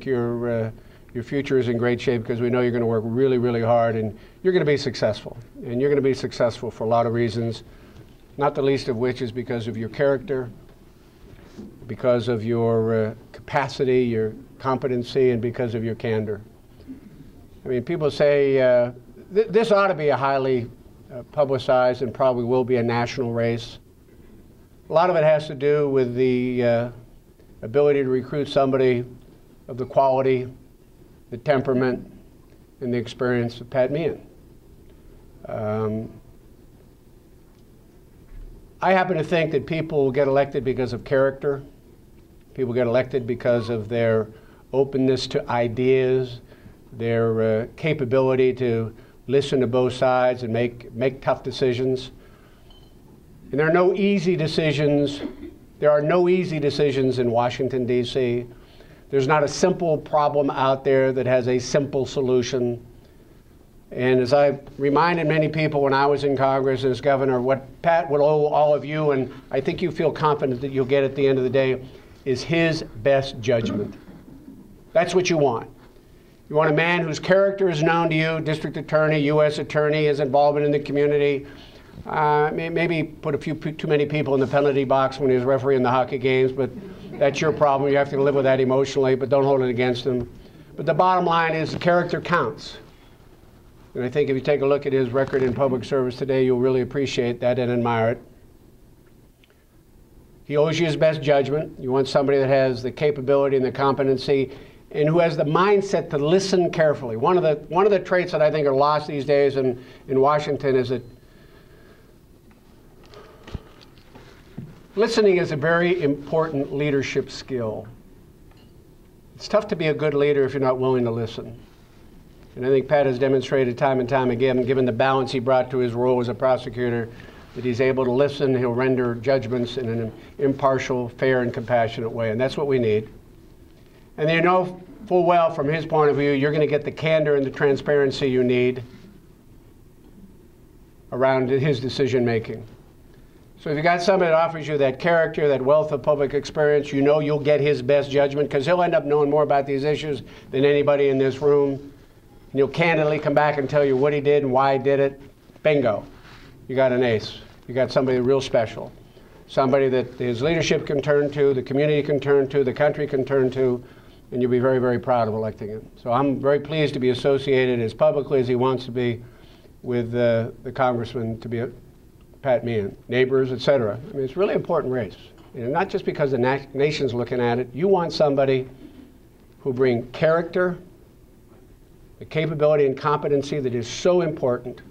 Your future is in great shape because we know you're going to work really, really hard and you're going to be successful. And you're going to be successful for a lot of reasons, not the least of which is because of your character, because of your capacity, your competency, and because of your candor. I mean, people say this ought to be a highly publicized and probably will be a national race. A lot of it has to do with the ability to recruit somebody of the quality, the temperament, and the experience of Pat Meehan. I happen to think that people get elected because of character. People get elected because of their openness to ideas, their capability to listen to both sides and make tough decisions. And there are no easy decisions. There are no easy decisions in Washington, D.C. There's not a simple problem out there that has a simple solution. And as I reminded many people when I was in Congress as governor, what Pat would owe all of you, and I think you feel confident that you'll get at the end of the day, is his best judgment. That's what you want. You want a man whose character is known to you, district attorney, U.S. attorney, his involvement in the community. Maybe put a few too many people in the penalty box when he was refereeing the hockey games, but that's your problem. You have to live with that emotionally, but don't hold it against him. But the bottom line is the character counts. And I think if you take a look at his record in public service today, you'll really appreciate that and admire it. He owes you his best judgment. You want somebody that has the capability and the competency and who has the mindset to listen carefully. One of the traits that I think are lost these days in Washington is that listening is a very important leadership skill. It's tough to be a good leader if you're not willing to listen. And I think Pat has demonstrated time and time again, given the balance he brought to his role as a prosecutor, that he's able to listen, he'll render judgments in an impartial, fair, and compassionate way. And that's what we need. And you know full well from his point of view, you're going to get the candor and the transparency you need around his decision making. So if you got somebody that offers you that character, that wealth of public experience, you know you'll get his best judgment because he'll end up knowing more about these issues than anybody in this room. And he'll candidly come back and tell you what he did and why he did it. Bingo. You got an ace. You got somebody real special. Somebody that his leadership can turn to, the community can turn to, the country can turn to, and you'll be very, very proud of electing him. So I'm very pleased to be associated as publicly as he wants to be with the congressman to be Pat Meehan, neighbors, et cetera. I mean, it's a really important race. And not just because the nation's looking at it. You want somebody who bring character, the capability and competency that is so important.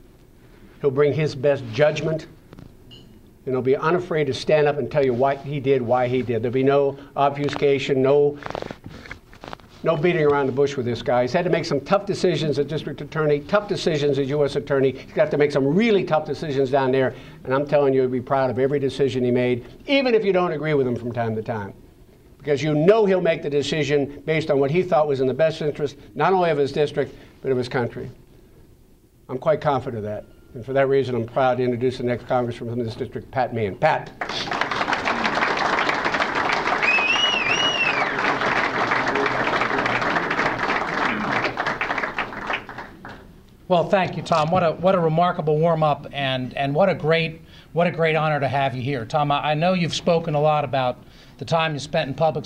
He'll bring his best judgment, and he'll be unafraid to stand up and tell you what he did, why he did. There'll be no obfuscation, no beating around the bush with this guy. He's had to make some tough decisions as district attorney, tough decisions as U.S. attorney. He's got to make some really tough decisions down there, and I'm telling you, you'll be proud of every decision he made, even if you don't agree with him from time to time. Because you know he'll make the decision based on what he thought was in the best interest, not only of his district, but of his country. I'm quite confident of that. And for that reason, I'm proud to introduce the next congressman from this district, Pat Meehan. Pat. Well, thank you, Tom. What a remarkable warm-up, and what a great honor to have you here, Tom. I know you've spoken a lot about the time you spent in public